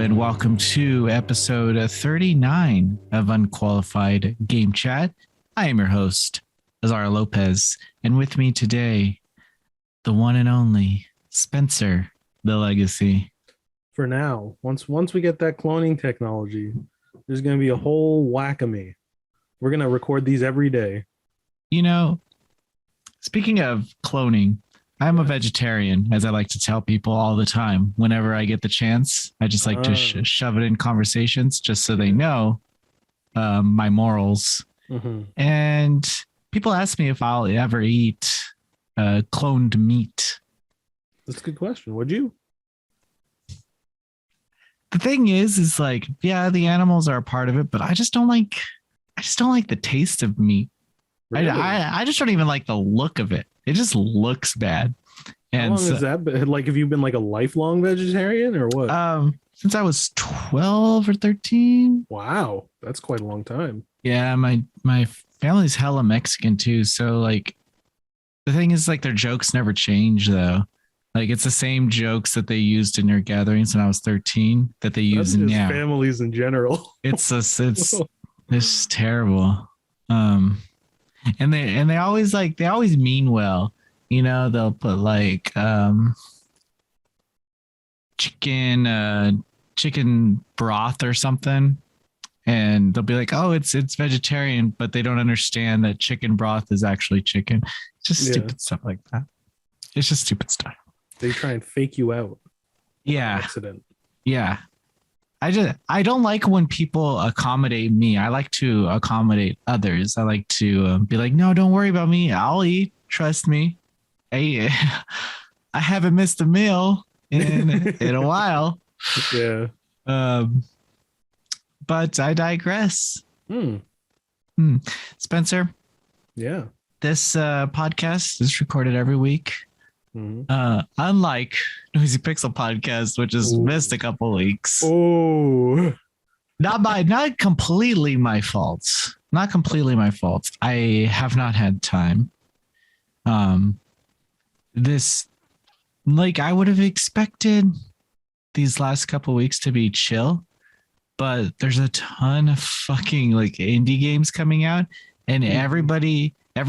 and welcome to episode 39 of Unqualified Game Chat. I am your host, Azario Lopez, and with me today, the one and only Spencer, the Legacy. For now, once we get that cloning technology, there's going to be a whole whack of me. We're going to record these every day. You know, speaking of cloning, I'm a vegetarian, as I like to tell people all the time. Whenever I get the chance, I just like to shove it in conversations just so they know my morals. Mm-hmm. And people ask me if I'll ever eat cloned meat. That's a good question. Would you? The thing is like, yeah, the animals are a part of it, but I just don't like the taste of meat. Really? I just don't even like the look of it. It just looks bad. And how long has that been? Like, have you been like a lifelong vegetarian or what? Since I was 12 or 13. Wow, that's quite a long time. Yeah, my family's hella Mexican too. So like, the thing is, like, their jokes never change though. Like, it's the same jokes that they used in their gatherings when I was 13 that they use in now. Families in general. It's terrible. And they always mean well. You know, they'll put like chicken broth or something, and they'll be like, "Oh, it's vegetarian," but they don't understand that chicken broth is actually chicken. It's just stupid stuff like that. It's just stupid stuff. They try and fake you out. Yeah. Accident. Yeah. I don't like when people accommodate me. I like to accommodate others. I like to be like, no, don't worry about me. I'll eat. Trust me. I haven't missed a meal in a while. Yeah. But I digress. Spencer. Yeah. This podcast is recorded every week. Unlike Noisy Pixel Podcast, which has missed a couple weeks. Oh, not completely my fault. Not completely my fault. I have not had time. This, like, I would have expected these last couple weeks to be chill, but there's a ton of fucking like indie games coming out, and every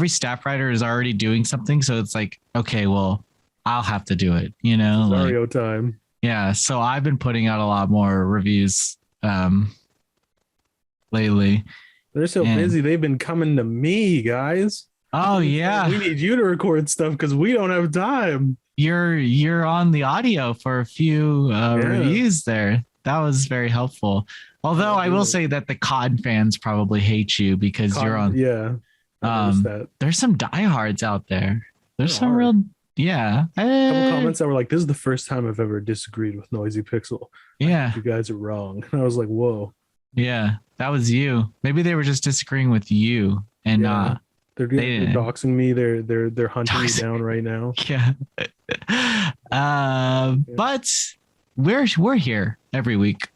staff writer is already doing something. So it's like, okay, well, I'll have to do it, you know. Mario time. Yeah, so I've been putting out a lot more reviews lately. They're so busy, they've been coming to me, guys. Oh yeah. We need you to record stuff because we don't have time. You're on the audio for a few reviews there. That was very helpful. Although I will say that the COD fans probably hate you because you're on. Yeah. There's some diehards out there. There's some real. Yeah. A couple comments that were like, this is the first time I've ever disagreed with Noisy Pixel. Yeah. You guys are wrong. And I was like, whoa. Yeah, that was you. Maybe they were just disagreeing with you and not. They're doxing me. They're hunting me down right now. Yeah. But we're here every week.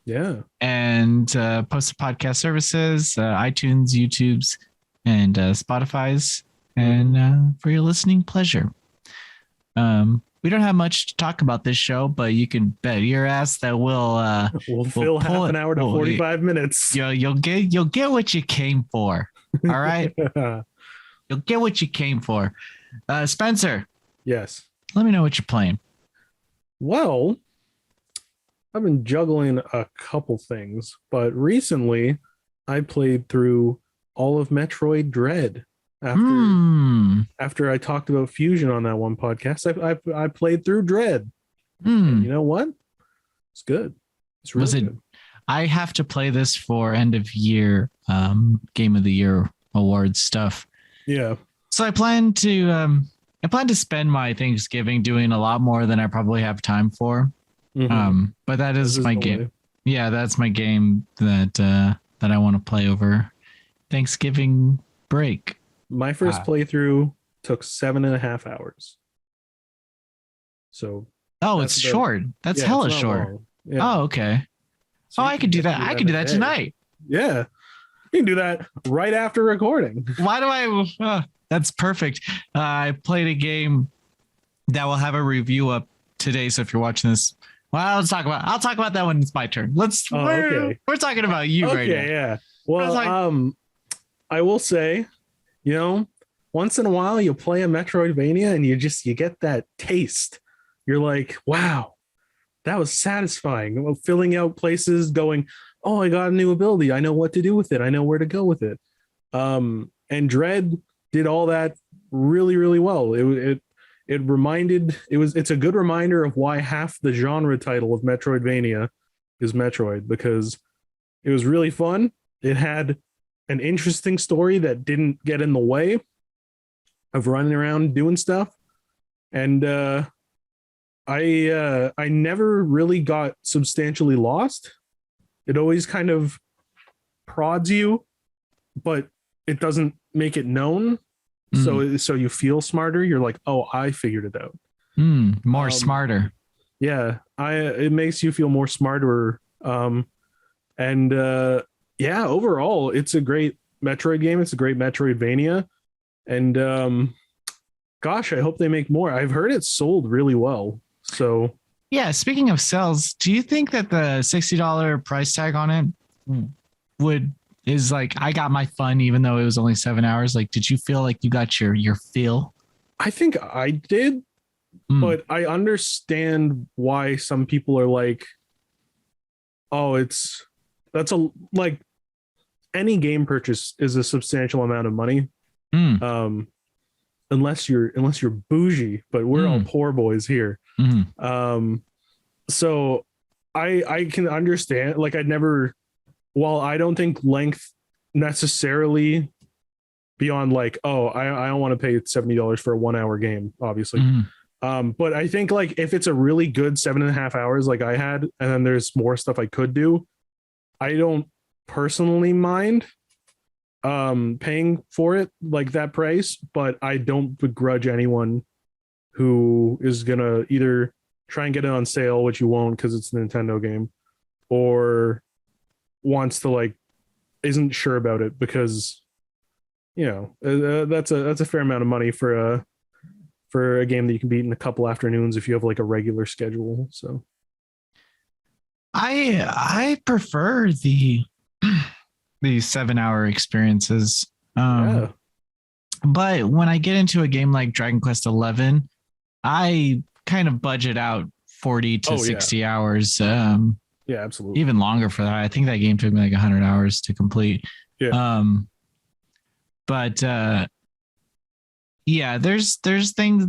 Yeah. And posted podcast services, iTunes, YouTube's, and Spotify's, and for your listening pleasure. We don't have much to talk about this show, but you can bet your ass that we'll fill half an hour to 45 minutes. You'll get what you came for. All right. You'll get what you came for. Spencer. Yes. Let me know what you're playing. Well, I've been juggling a couple things, but recently I played through all of Metroid Dread. After I talked about Fusion on that one podcast, I played through Dread. And you know what? It's good. It's really good. I have to play this for end of year game of the year awards stuff. Yeah. So I plan to spend my Thanksgiving doing a lot more than I probably have time for. But that is my game. Yeah, that's my game that I want to play over Thanksgiving break. My first playthrough took 7.5 hours. So. Oh, it's short. That's hella short. Yeah. Oh, okay. So I could do that. I could do that tonight. Yeah. You can do that right after recording. Why do I? That's perfect. I played a game that will have a review up today. So if you're watching this Well, I'll talk about that when it's my turn. Okay. We're talking about you right now. Okay, yeah. Well, I will say, you know, once in a while you play a Metroidvania and you get that taste. You're like, wow, that was satisfying. Filling out places, going, oh, I got a new ability. I know what to do with it. I know where to go with it. And Dread did all that really, really well. It's a good reminder of why half the genre title of Metroidvania is Metroid, because it was really fun. It had an interesting story that didn't get in the way of running around doing stuff. And I never really got substantially lost. It always kind of prods you, but it doesn't make it known. So you feel smarter. You're like, oh, I figured it out. More smarter. Yeah, it makes you feel more smarter. And yeah, overall, it's a great Metroid game. It's a great Metroidvania. And gosh, I hope they make more. I've heard it's sold really well. So yeah, speaking of sales, do you think that the $60 price tag on it is like, I got my fun even though it was only 7 hours? Like, did you feel like you got your feel? I think I did, but I understand why some people are like, oh, that's like any game purchase is a substantial amount of money. Unless you're bougie, but we're all poor boys here. So I can understand, like, while I don't think length necessarily beyond like, oh, I don't want to pay $70 for a 1 hour game, obviously. But I think like if it's a really good 7.5 hours like I had, and then there's more stuff I could do, I don't personally mind paying for it like that price, but I don't begrudge anyone who is gonna either try and get it on sale, which you won't because it's a Nintendo game, or wants to like isn't sure about it because that's a fair amount of money for a game that you can beat in a couple afternoons if you have like a regular schedule. So I prefer the 7 hour experiences. But when I get into a game like Dragon Quest 11, I kind of budget out 40 to 60 hours. Yeah, absolutely. Even longer for that. I think that game took me like 100 hours to complete. Yeah. But yeah, there's games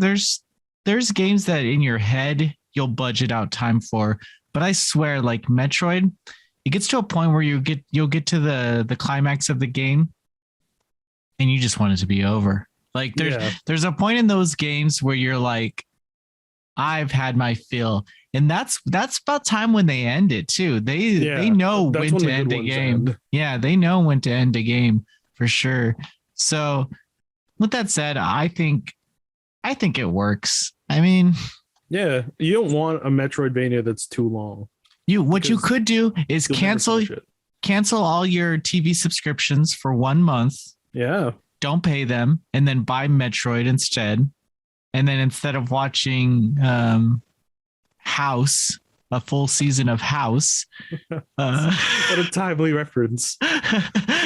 that in your head you'll budget out time for, but I swear, like Metroid, it gets to a point where you'll get to the climax of the game and you just want it to be over. Like there's a point in those games where you're like, I've had my fill. And that's about time when they end it too. They know when to end a game. Yeah, they know when to end a game for sure. So with that said, I think it works. I mean, yeah, you don't want a Metroidvania that's too long. What you could do is cancel all your TV subscriptions for 1 month. Yeah. Don't pay them and then buy Metroid instead. And then instead of watching House, a full season of House. What a timely reference.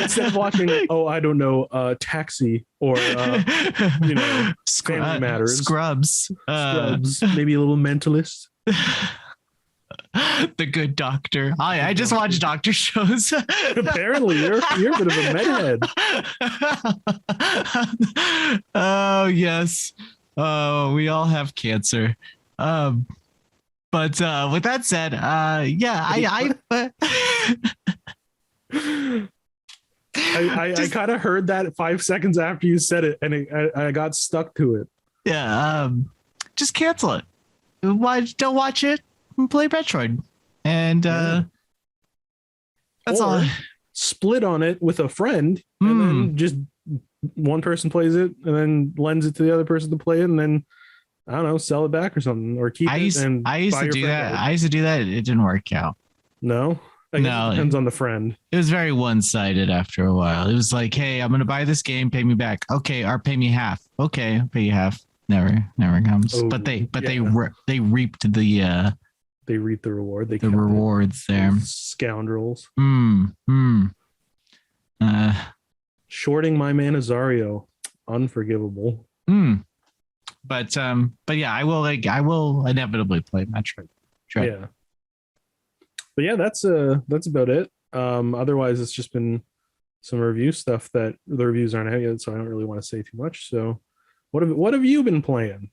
Instead of watching, I don't know, Taxi or, Family Matters. Scrubs. Scrubs. Maybe a little Mentalist. The Good Doctor. I just watch doctor shows. Apparently, you're a bit of a methead. Oh, yes. Oh, we all have cancer. But with that said, I kind of heard that 5 seconds after you said it, and I got stuck to it. Yeah, just cancel it. Don't watch it and play Metroid, and that's all. Split on it with a friend, and then just one person plays it, and then lends it to the other person to play it, and then I don't know, sell it back or something, or keep it. I used to do that. It didn't work out. No. It depends on the friend. It was very one-sided after a while. It was like, hey, I'm gonna buy this game, pay me back. Okay, or pay me half. Okay, I'll pay you half. Never comes. But they reaped the they reap the reward. They the kept rewards there. Scoundrels. Uh, Shorting my man Azario, unforgivable. but yeah, I will inevitably play Metroid Dread. Yeah. But yeah, that's about it. Otherwise it's just been some review stuff that the reviews aren't out yet, so I don't really want to say too much. So what have you been playing?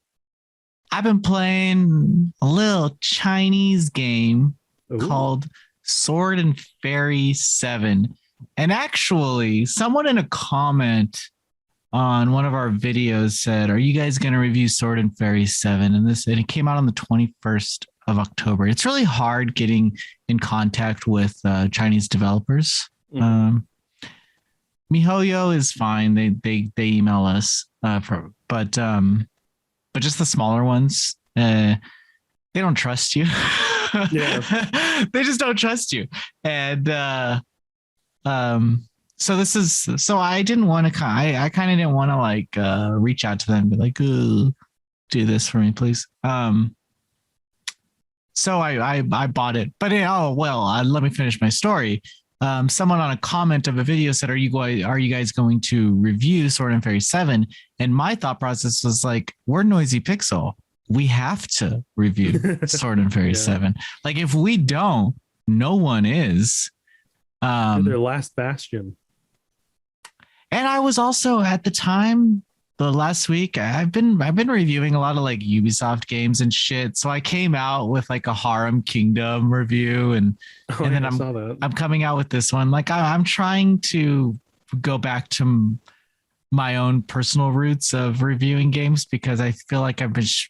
I've been playing a little Chinese game called Sword and Fairy 7. And actually, someone in a comment on one of our videos said, "Are you guys going to review Sword and Fairy 7?" And it came out on the 21st of October. It's really hard getting in contact with Chinese developers. MiHoYo is fine. They email us, but just the smaller ones, they don't trust you. Yeah. They just don't trust you. And so I didn't want to I kind of didn't want to like reach out to them and be like, "Ooh, do this for me, please." So I bought it. But let me finish my story. Someone on a comment of a video said, are you guys going to review Sword and Fairy 7? And my thought process was like, we're Noisy Pixel. We have to review Sword and Fairy 7. Like, if we don't, no one is. Their last bastion. And I was also at the time, the last week, I've been reviewing a lot of like Ubisoft games and shit. So I came out with like a Harem Kingdom review, and then I'm coming out with this one. Like I'm trying to go back to my own personal roots of reviewing games, because I feel like I've just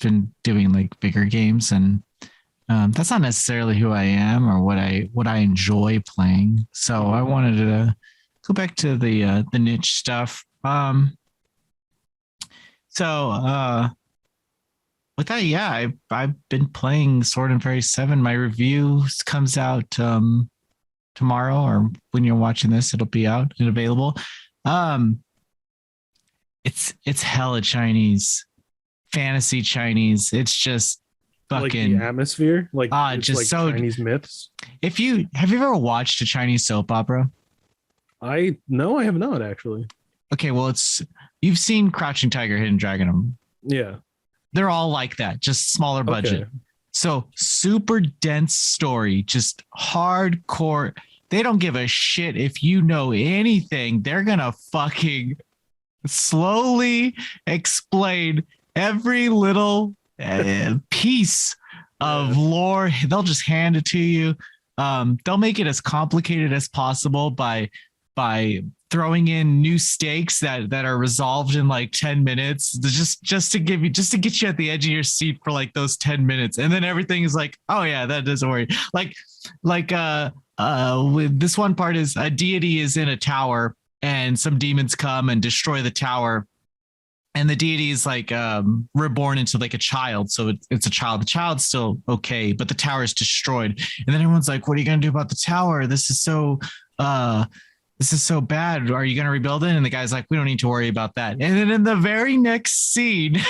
been doing like bigger games, and that's not necessarily who I am or what I enjoy playing. So I wanted to go back to the niche stuff. So with that, yeah, I've been playing Sword and Fairy 7. My review comes out tomorrow, or when you're watching this, it'll be out and available. It's hella Chinese, fantasy Chinese. It's just fucking like the atmosphere, like just like so Chinese myths. Have you ever watched a Chinese soap opera? I have not actually. Okay, well, you've seen Crouching Tiger, Hidden Dragon. Yeah. They're all like that, just smaller budget. Okay. So super dense story, just hardcore. They don't give a shit if you know anything. They're going to fucking slowly explain every little piece of lore. They'll just hand it to you. They'll make it as complicated as possible by throwing in new stakes that are resolved in like 10 minutes, just to get you at the edge of your seat for like those 10 minutes. And then everything is like, oh yeah, that doesn't worry. Like with this one part is a deity is in a tower and some demons come and destroy the tower. And the deity is like reborn into like a child. So it's a child. The child's still okay, but the tower is destroyed. And then everyone's like, what are you going to do about the tower? This is so bad. Are you going to rebuild it? And the guy's like, we don't need to worry about that. And then in the very next scene,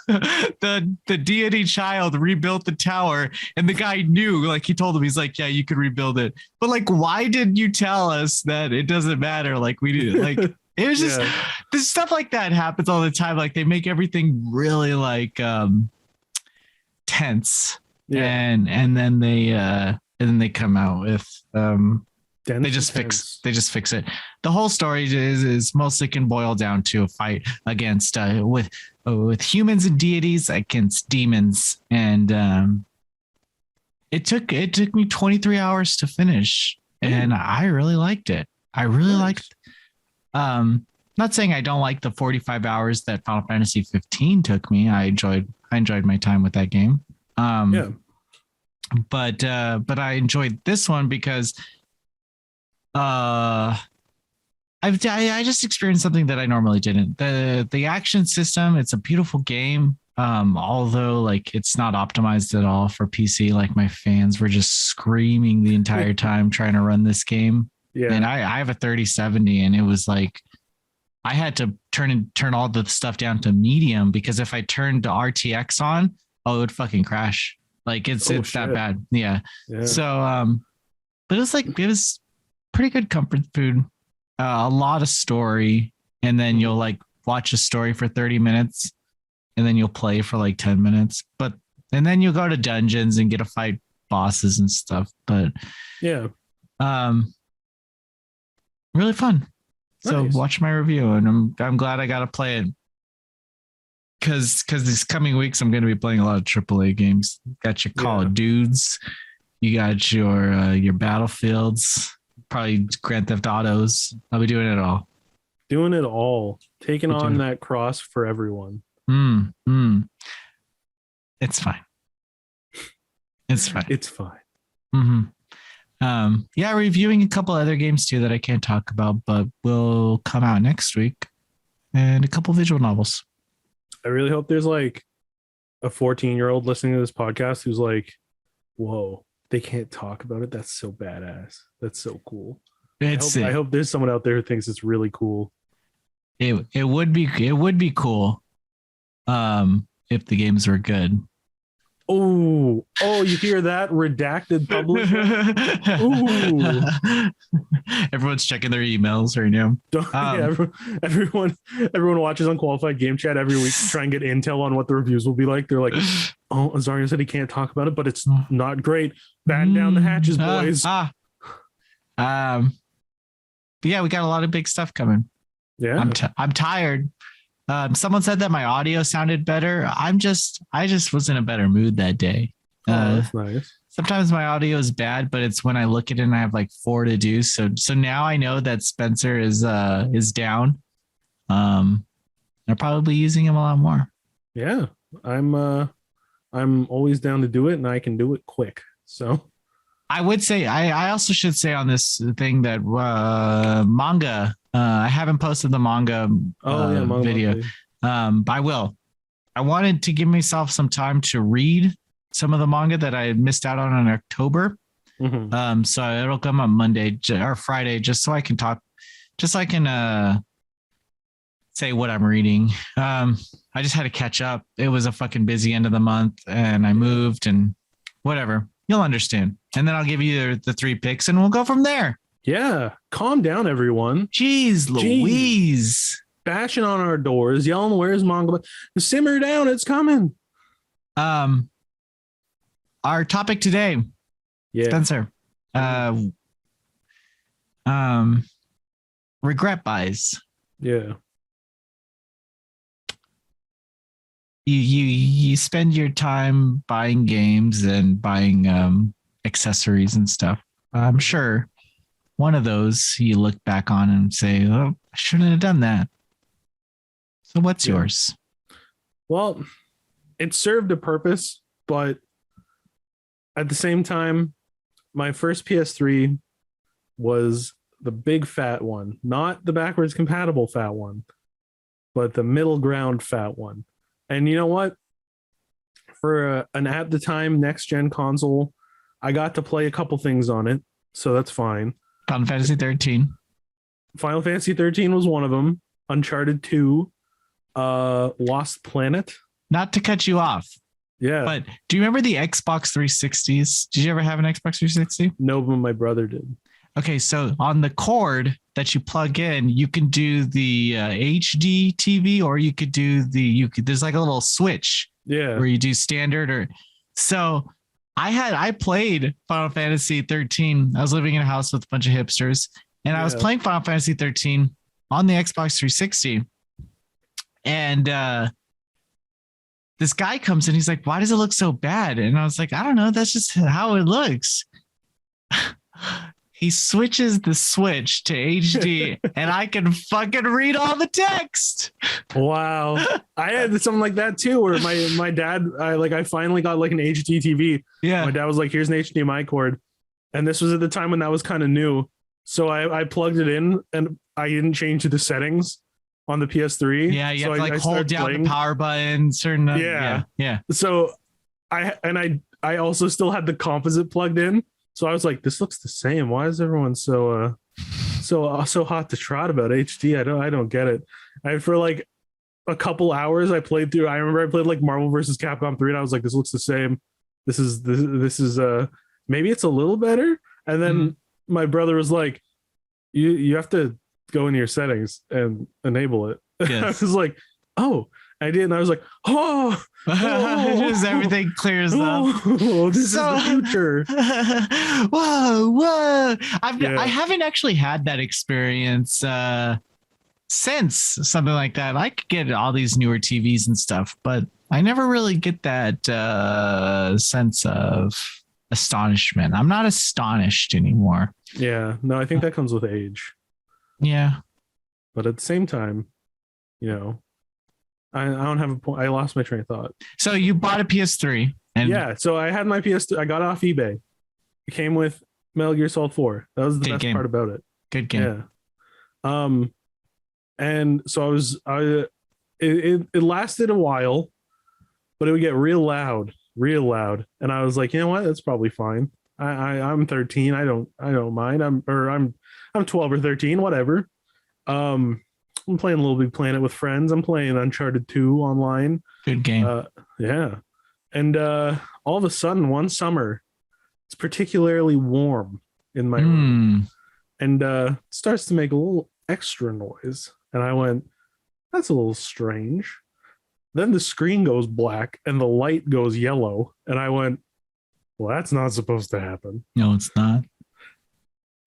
the deity child rebuilt the tower, and the guy knew, like he told him, he's like, yeah, you could rebuild it. But like, why didn't you tell us that it doesn't matter? Like we did. Like it was just this stuff like that happens all the time. Like they make everything really like tense. Yeah. And then they come out with they just fix it. The whole story is mostly can boil down to a fight against with humans and deities against demons, and it took me 23 hours to finish, and I really liked it. I really liked. Not saying I don't like the 45 hours that Final Fantasy 15 took me. I enjoyed my time with that game. But I enjoyed this one because I just experienced something that I normally didn't. The action system, it's a beautiful game. Although like it's not optimized at all for PC. Like my fans were just screaming the entire time trying to run this game. Yeah. And I have a 3070, and it was like I had to turn all the stuff down to medium, because if I turned the RTX on, it would fucking crash. Like it's Oh, that shit. bad. Yeah. Yeah. So but it was pretty good comfort food. A lot of story, and then you'll like watch a story for 30 minutes, and then you'll play for like 10 minutes. And then you'll go to dungeons and get to fight bosses and stuff. But Yeah. really fun. So Nice. watch my review, and I'm glad I got to play it because these coming weeks I'm going to be playing a lot of AAA games. Got your Call of Dudes, you got your Battlefields, probably Grand Theft Autos. I'll be doing it all. Doing it all. Taking on doing that cross for everyone. It's fine. It's fine. It's fine. Yeah, reviewing a couple other games too that I can't talk about, but will come out next week, and a couple visual novels. I really hope there's like a 14-year-old listening to this podcast who's like, whoa, they can't talk about it. That's so badass. That's so cool. I hope there's someone out there who thinks it's really cool. It would be cool if the games were good. Oh, you hear that? Redacted publisher. Ooh. Everyone's checking their emails right now. Everyone watches Unqualified Game Chat every week to try and get intel on what the reviews will be like. They're like, oh, Azario said he can't talk about it, but it's not great. Batten down the hatches, boys. But yeah, we got a lot of big stuff coming. Yeah, I'm tired. Someone said that my audio sounded better. I just was in a better mood that day. That's nice. Sometimes my audio is bad, but it's when I look at it and I have like 4 to do. So now I know that Spencer is down. I'm probably using him a lot more. Yeah, I'm always down to do it, and I can do it quick. So I would say I also should say on this thing that manga. I haven't posted the manga, manga video. I will. I wanted to give myself some time to read some of the manga that I had missed out on in October. So it'll come up Monday or Friday, just so I can talk, just so I can say what I'm reading. I just had to catch up. It was a fucking busy end of the month, and I moved and whatever. You'll understand. And then I'll give you the 3 picks, and we'll go from there. Yeah, calm down, everyone. Jeez Louise. Bashing on our doors, yelling, where's manga? Simmer down, it's coming. Our topic today, Spencer. Regret buys. Yeah. You spend your time buying games and buying accessories and stuff. I'm sure one of those you look back on and say, oh, I shouldn't have done that. So what's yours? Well, it served a purpose, but at the same time, my first PS3 was the big fat one, not the backwards compatible fat one, but the middle ground fat one. And you know what? For an at the time next gen console, I got to play a couple things on it, so that's fine. Final Fantasy 13. Final Fantasy 13 was one of them. Uncharted 2, Lost Planet. Not to cut you off. Yeah. But do you remember the Xbox 360s? Did you ever have an Xbox 360? No, but my brother did. Okay, so on the cord that you plug in, you can do the HD TV, or you could do there's like a little switch. Yeah. Where you do standard or so. I played Final Fantasy 13. I was living in a house with a bunch of hipsters, and I was playing Final Fantasy 13 on the Xbox 360. And this guy comes in, he's like, why does it look so bad? And I was like, I don't know. That's just how it looks. He switches the switch to HD and I can fucking read all the text. Wow. I had something like that too, where my dad, I finally got like an HD TV. Yeah. My dad was like, here's an HDMI cord. And this was at the time when that was kind of new. So I plugged it in and I didn't change the settings on the PS3. Yeah. You so have to hold down playing. the power button. Certain. Yeah. So I also still had the composite plugged in. So I was like, this looks the same. Why is everyone so hot to trot about HD? I don't get it. For like a couple hours I played through. I remember I played like Marvel vs. Capcom 3 and I was like, this looks the same. this is maybe it's a little better. And then my brother was like, you have to go into your settings and enable it. Yes. I was like, oh, I did. And I was like, oh, Just everything clears up. this is the future. Whoa. I haven't actually had that experience since something like that. I could get all these newer TVs and stuff, but I never really get that sense of astonishment. I'm not astonished anymore. Yeah, no, I think that comes with age. Yeah. But at the same time, I don't have a point. I lost my train of thought. So you bought a PS3. And yeah, so I had my PS3. I got it off eBay. It came with Metal Gear Solid 4. That was the best part about it. Good game. Yeah. And so it lasted a while, but it would get real loud. And I was like, you know what? That's probably fine. I'm 13. I don't mind. I'm 12 or 13, whatever. I'm playing Little Big Planet with friends. I'm playing Uncharted 2 online. Good game. Yeah. And all of a sudden, one summer, it's particularly warm in my room. And it starts to make a little extra noise. And I went, that's a little strange. Then the screen goes black and the light goes yellow. And I went, well, that's not supposed to happen. No, it's not.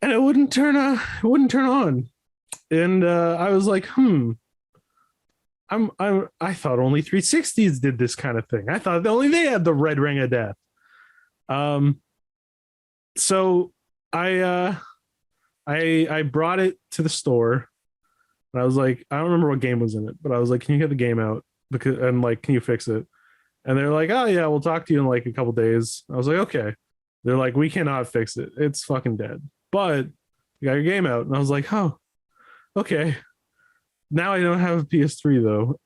And it wouldn't turn on. And I was like, I thought only 360s did this kind of thing. I thought only they had the red ring of death. So I brought it to the store, and I was like, I don't remember what game was in it, but I was like, can you get the game out? Can you fix it? And they're like, oh yeah, we'll talk to you in like a couple days. I was like, okay. They're like, we cannot fix it. It's fucking dead. But you got your game out. And I was like, oh, okay. Now I don't have a PS3 though.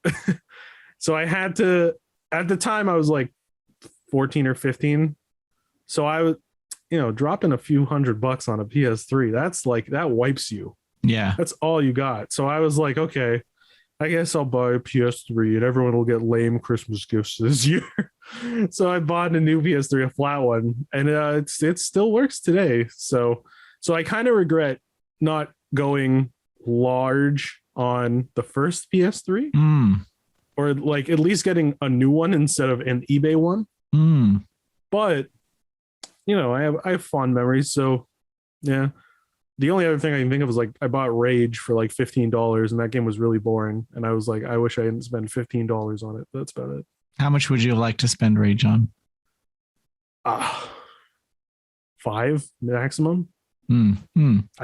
So I had to, at the time I was like 14 or 15. So I was, dropping a few $100 on a PS3. That's like, that wipes you. Yeah. That's all you got. So I was like, okay, I guess I'll buy a PS3 and everyone will get lame Christmas gifts this year. So I bought a new PS3, a flat one, and it still works today. So I kind of regret not going large on the first PS3, or like at least getting a new one instead of an eBay one. But I have fond memories. So yeah. The only other thing I can think of is like I bought Rage for like $15, and that game was really boring. And I was like, I wish I didn't spend $15 on it. That's about it. How much would you like to spend Rage on? 5 maximum. I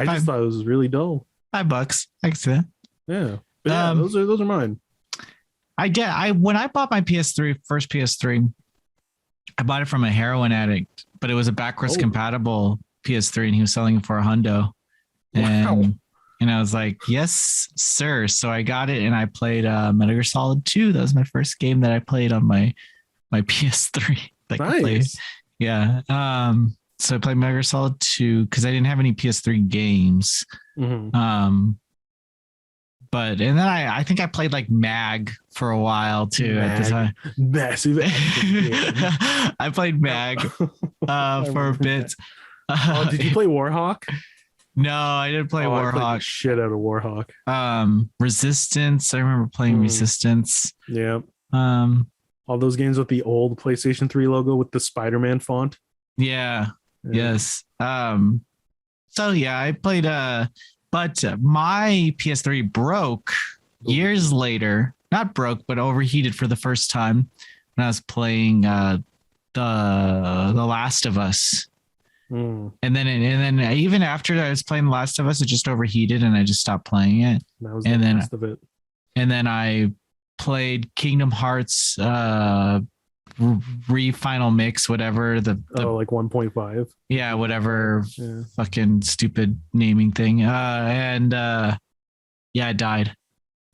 just thought it was really dull. $5. I can see that. Yeah. But yeah, those are mine. When I bought my first PS3, I bought it from a heroin addict, but it was a backwards compatible PS3, and he was selling it for $100. And I was like, yes, sir. So I got it, and I played Metal Gear Solid 2. That was my first game that I played on my PS3. Nice. Yeah. So I played Metal Gear Solid 2 because I didn't have any PS3 games. But then I think I played like Mag for a while too at the time. Massive. I played Mag for a bit. Did you play Warhawk? No, I didn't play Warhawk. I played the shit out of Warhawk. Resistance. I remember playing Resistance. Yeah. All those games with the old PlayStation 3 logo with the Spider-Man font. Yeah. Yes. So yeah, I played but my PS3 broke years later. Not broke, but overheated for the first time when I was playing the Last of Us. And then even after I was playing The Last of Us, it just overheated and I just stopped playing it. That was the last of it. And then I played Kingdom Hearts final mix, whatever like 1.5. Yeah, whatever. Yeah. Fucking stupid naming thing. I died.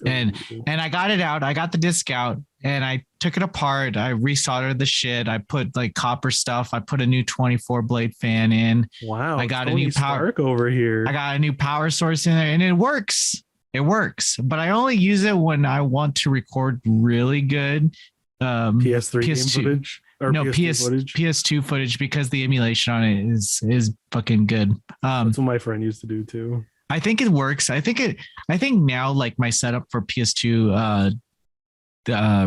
And I got it out. I got the disc out and I took it apart. I resoldered the shit. I put like copper stuff. I put a new 24 blade fan in. Wow. I got a new power over here. I got a new power source in there and it works. It works. But I only use it when I want to record really good PS3 game footage. Or No, PS2 footage. PS2 footage because the emulation on it is fucking good. That's what my friend used to do too. I think it works. I think now like my setup for PS2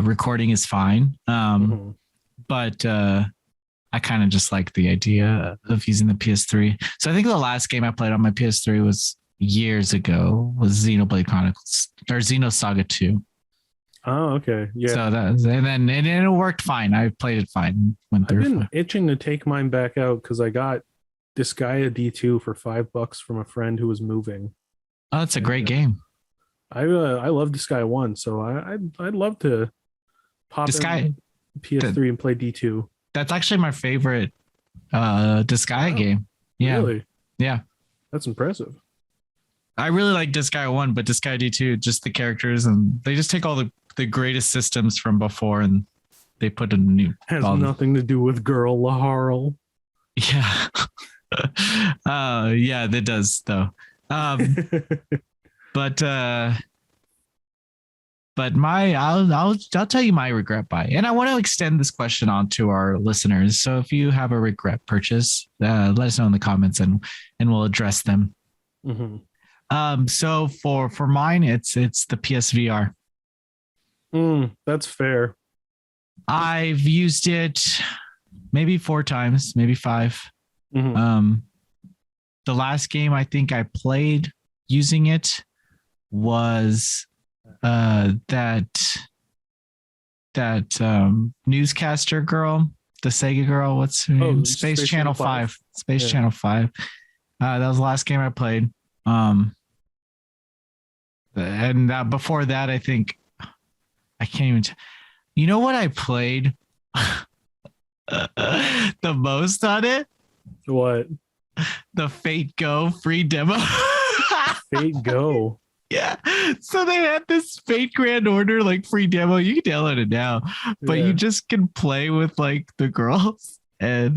recording is fine. But I kind of just like the idea of using the PS3. So I think the last game I played on my PS3 was years ago, was Xenoblade Chronicles or Xenosaga 2. Oh, okay. Yeah. So and it worked fine. I played it fine. Went through. I've been itching to take mine back out because I got Disgaea D2 for $5 from a friend who was moving. Oh, that's a great game. I love Disgaea 1, so I'd love to pop in PS3 and play D2. That's actually my favorite Disgaea game. Yeah. Really? Yeah. That's impressive. I really like Disgaea 1, but Disgaea D2, just the characters, and they just take all the greatest systems from before and they put a new. Has nothing to do with Girl Laharl. Yeah. Yeah, that does though. But I'll tell you my regret buy, and I want to extend this question on to our listeners. So if you have a regret purchase, let us know in the comments and we'll address them. So for mine, it's the PSVR. That's fair. I've used it maybe 4 times, maybe 5. The last game I think I played using it was that newscaster girl, the Sega girl, what's her name? Space Channel 5. Channel 5. That was the last game I played. And before that, I think I can't even. You know what I played the most on it? What? The Fate Go free demo. Fate Go. Yeah. So they had this Fate Grand Order like free demo. You can download it now, but you just can play with like the girls and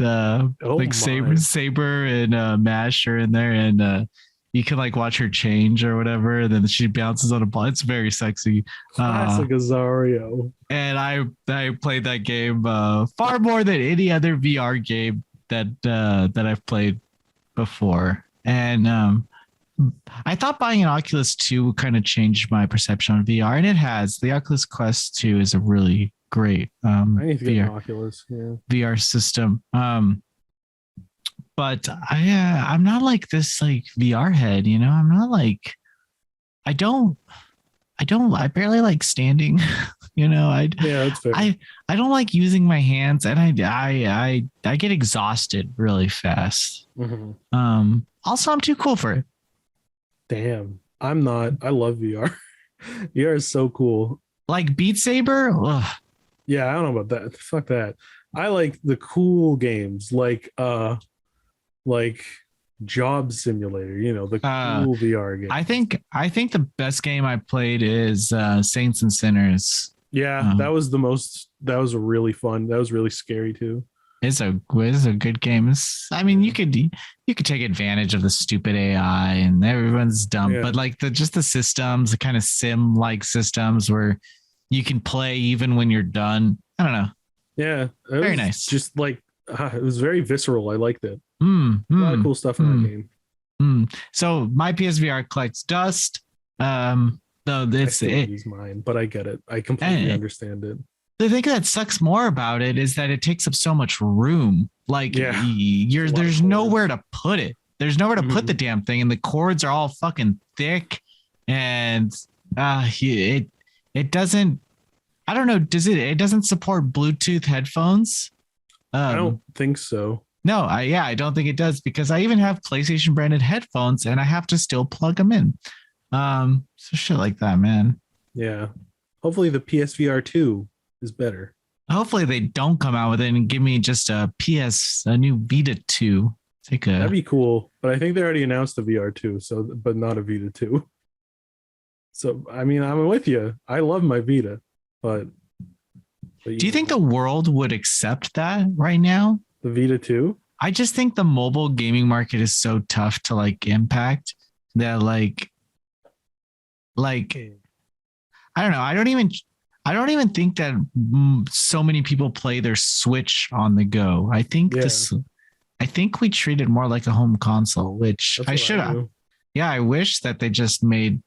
Saber and Mash are in there, and you can like watch her change or whatever, and then she bounces on a ball. It's very sexy. Classic Azario. And I played that game far more than any other VR game that I've played before. And I thought buying an Oculus 2 would kind of change my perception on VR, and it has. The Oculus Quest 2 is a really great I need to get an Oculus VR system. But I'm not like this like VR head, you know. I'm not like I barely like standing, you know. That's fair. I don't like using my hands, and I get exhausted really fast. Also, I'm too cool for it. Damn, I'm not. I love VR. VR is so cool. Like Beat Saber? Ugh. Yeah, I don't know about that. Fuck that. I like the cool games like Job Simulator, you know, the cool VR game. I think the best game I played is Saints and Sinners. Yeah, that was really fun. That was really scary too. It's a good game. I mean, you could take advantage of the stupid AI and everyone's dumb, but like just the systems, the kind of sim like systems where you can play even when you're done. I don't know. Yeah, very nice. Just like it was very visceral. I liked it. A lot of cool stuff in that game. So my PSVR collects dust. Though it's use mine, but I get it. I completely understand it. The thing that sucks more about it is that it takes up so much room. Like there's nowhere to put it. There's nowhere to put the damn thing, and the cords are all fucking thick, and it doesn't. I don't know. It doesn't support Bluetooth headphones? I don't think so. No, I don't think it does, because I even have PlayStation branded headphones and I have to still plug them in. So shit like that, man. Yeah. Hopefully the PSVR 2 is better. Hopefully they don't come out with it and give me just a new Vita 2. That'd be cool, but I think they already announced the VR 2, but not a Vita 2. So I mean, I'm with you. I love my Vita, but do you think the world would accept that right now? The Vita 2? I just think the mobile gaming market is so tough to like impact that like I don't know. I I don't even think that so many people play their Switch on the go. I think we treat it more like a home console, which That's I what should I have. do. Yeah, I wish that they just made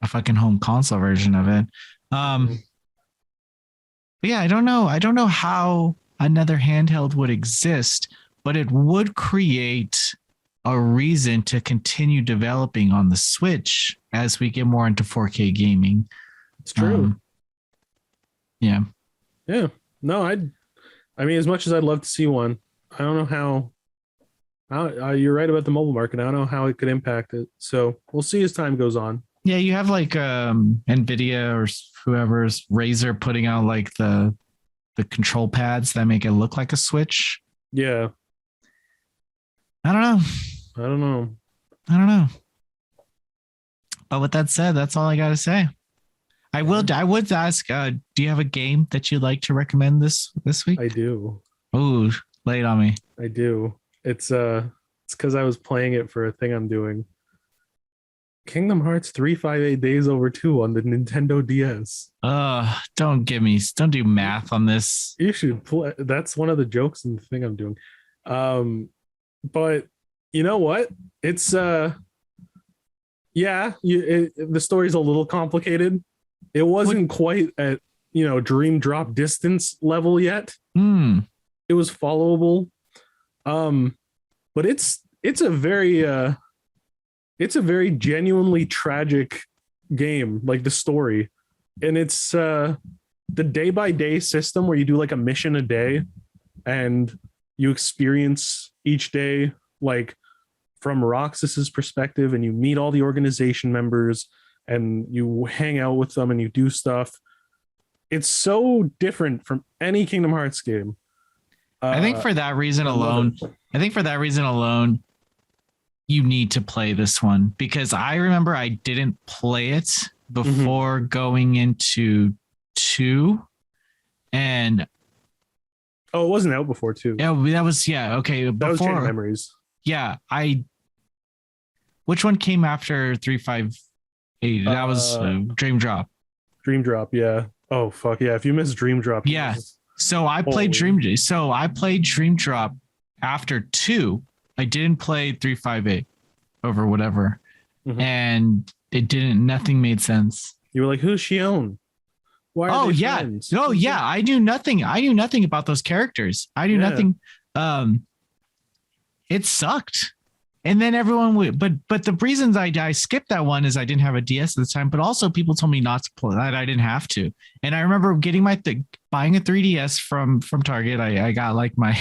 a fucking home console version of it. Mhm. But yeah, I don't know. I don't know how another handheld would exist, but it would create a reason to continue developing on the Switch as we get more into 4K gaming. It's true. Yeah. Yeah. No, I mean, as much as I'd love to see one, I don't know how. You're right about the mobile market. I don't know how it could impact it. So we'll see as time goes on. Yeah, you have like Nvidia or whoever's Razer putting out like the control pads that make it look like a Switch. Yeah. I don't know. I don't know. I don't know. But with that said, that's all I got to say. I would ask, do you have a game that you'd like to recommend this week? I do. Oh, lay it on me. I do. It's because I was playing it for a thing I'm doing. Kingdom Hearts 358 Days Over 2 on the Nintendo DS. Don't do math on this. You should play. That's one of the jokes in the thing I'm doing. But you know what? It's the story's a little complicated. It wasn't quite at dream drop distance level yet. It was followable. But it's a very genuinely tragic game, like the story. And it's the day by day system where you do like a mission a day and you experience each day like from Roxas's perspective, and you meet all the organization members and you hang out with them and you do stuff. It's so different from any Kingdom Hearts game. I think for that reason alone, you need to play this one, because I remember I didn't play it before going into 2, and it wasn't out before 2. Yeah, that was okay. That was Chain of Memories. Yeah, which one came after 358? That was Dream Drop. Dream Drop, yeah. Oh fuck yeah! If you miss Dream Drop, yeah. So I played Dream Drop after 2. I didn't play 358 over whatever, and nothing made sense. You were like, "Who's Shion? Why are they friends?" Oh yeah, I knew nothing. I knew nothing about those characters. I knew nothing. It sucked. And then everyone would, but the reasons I skipped that one is I didn't have a DS at the time, but also people told me not to play that. I didn't have to. And I remember getting buying a 3DS from Target. I got like my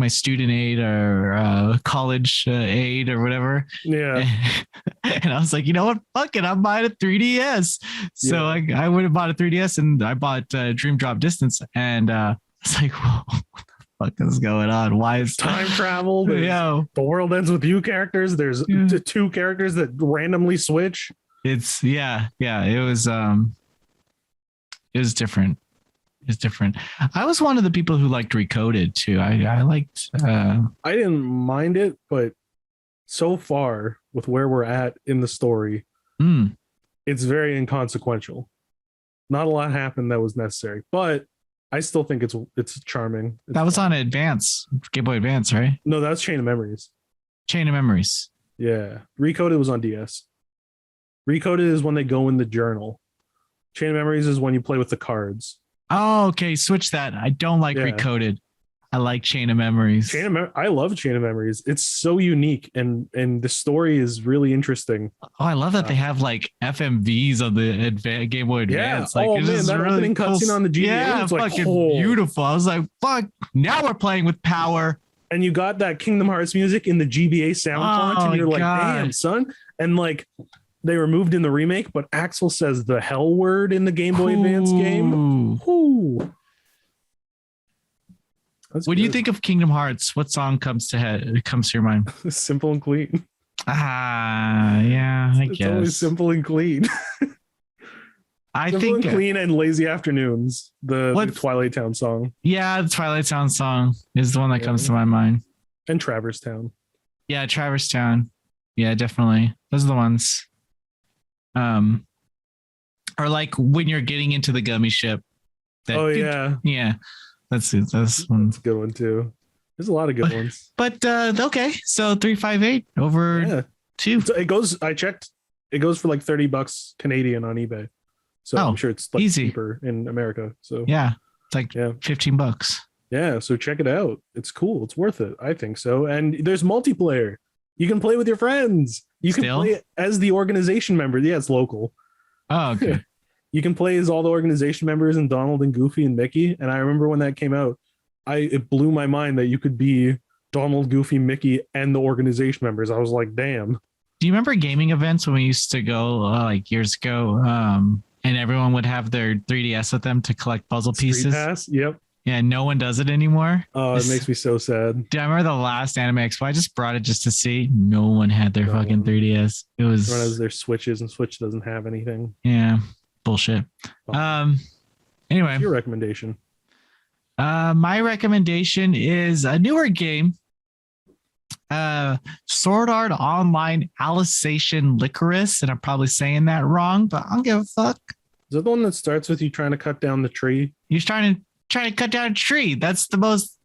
student aid or college aid or whatever. Yeah. And I was like, you know what? Fuck it. I'm buying a 3DS. So I would have bought a 3DS, and I bought Dream Drop Distance. And it's like, whoa, what the fuck is going on? Why is time travel? The world ends with you characters. There's 2 characters that randomly switch. It's it was different. It's different. I was one of the people who liked Recoded too. I liked I didn't mind it, but so far with where we're at in the story, it's very inconsequential. Not a lot happened that was necessary, but I still think it's charming. That was on Game Boy Advance, right? No, that's Chain of Memories. Chain of Memories. Yeah. Recoded was on DS. Recoded is when they go in the journal. Chain of Memories is when you play with the cards. Oh, okay. Switch that. I don't like Recoded. I like Chain of Memories. I love Chain of Memories. It's so unique, and the story is really interesting. Oh, I love that they have like FMVs on the Game Boy Advance. Yeah. Like, that really opening cutscene on the GBA. Yeah, it's fucking beautiful. I was like, fuck, now we're playing with power. And you got that Kingdom Hearts music in the GBA sound font, and you're like, damn, son. And like, they removed in the remake, but Axel says the hell word in the Game Boy Advance game. Ooh. When you think of Kingdom Hearts, what song comes to your mind? Simple and Clean. Yeah, I guess. It's always Simple and Clean. Simple and Clean and Lazy Afternoons, the Twilight Town song. Yeah, the Twilight Town song is the one that comes to my mind. And Traverse Town. Yeah, Traverse Town. Yeah, definitely. Those are the ones. Or like when you're getting into the gummy ship. Yeah. That's one. That's a good one too. There's a lot of good ones. But okay, so 358 over 2. It goes. I checked. It goes for like $30 Canadian on eBay. So I'm sure it's like easy. cheaper in America. So yeah, it's like $15. Yeah, so check it out. It's cool. It's worth it. I think so. And there's multiplayer. You can play with your friends. You can play as the organization member. Yeah, it's local. Oh, okay. You can play as all the organization members and Donald and Goofy and Mickey. And I remember when that came out, it blew my mind that you could be Donald, Goofy, Mickey, and the organization members. I was like, damn. Do you remember gaming events when we used to go like years ago? And everyone would have their 3DS with them to collect puzzle pieces. Pass? Yep. Yeah, no one does it anymore. Oh, it makes me so sad. Dude, I remember the last Anime Expo. I just brought it just to see. No one had their fucking 3DS. It was everyone has their Switches, and Switch doesn't have anything. Yeah, bullshit. Anyway, what's your recommendation? My recommendation is a newer game. Sword Art Online Alicization Lycoris, and I'm probably saying that wrong, but I don't give a fuck. Is that the one that starts with you trying to cut down the tree? You're trying to cut down a tree. That's the most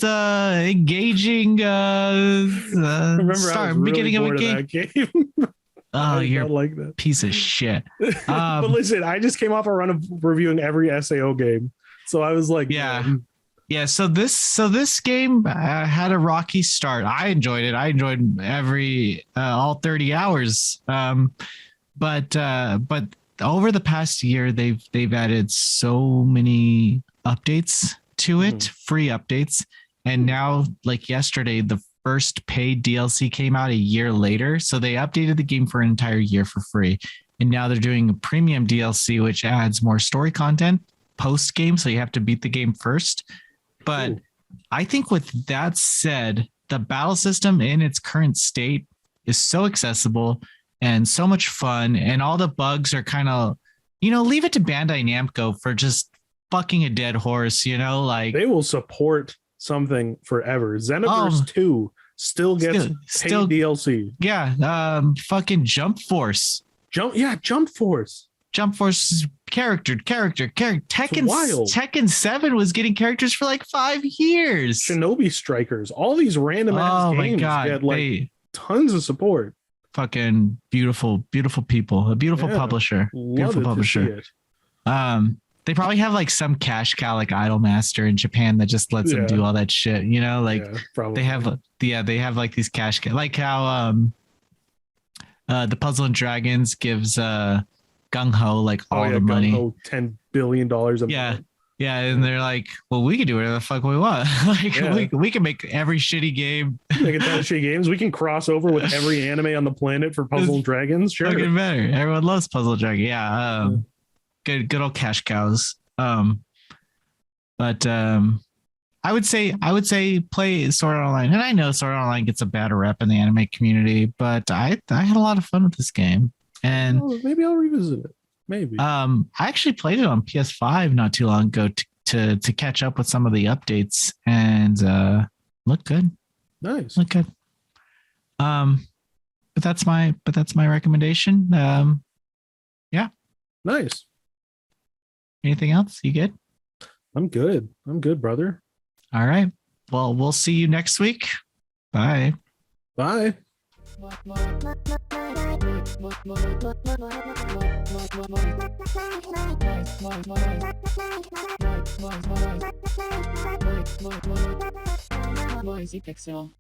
engaging beginning of a game. Oh, you're like that piece of shit. But listen, I just came off a run of reviewing every SAO game, so I was like, yeah. So this game had a rocky start. I enjoyed it. I enjoyed all 30 hours. But over the past year, they've added so many updates to it, free updates, and now like yesterday, the first paid DLC came out a year later. So they updated the game for an entire year for free, and now they're doing a premium DLC, which adds more story content post game. So you have to beat the game first. But I think with that said, the battle system in its current state is so accessible and so much fun. And all the bugs are kind of, leave it to Bandai Namco for just fucking a dead horse, like they will support something forever. Xenoverse 2 still gets paid DLC. Yeah. Fucking Jump Force. Jump Force. Jump Force character. Tekken 7 was getting characters for like 5 years. Shinobi Strikers. All these random ass games get like tons of support. Fucking beautiful people. A beautiful publisher. Beautiful publisher. They probably have like some cash cow like Idolmaster in Japan that just lets them do all that shit. They have like these cash cow, like how the Puzzle and Dragons gives Gung Ho like all the money. $10 billion a month. Yeah, and they're like, well, we can do whatever the fuck we want. We can make every shitty game. Make a ton of shitty games. We can cross over with every anime on the planet for Puzzle and Dragons. Sure. Fucking better. Everyone loves Puzzle and Dragons. Yeah. Good old cash cows. But I would say play Sword Art Online. And I know Sword Art Online gets a bad rep in the anime community, but I had a lot of fun with this game. And maybe I'll revisit it. Maybe. I actually played it on PS5 not too long ago to catch up with some of the updates, and looked good. Nice. Looked good. But that's my recommendation. Yeah. Nice. Anything else? You good? I'm good, brother. All right. Well, we'll see you next week. Bye. Bye. Noisy Pixel.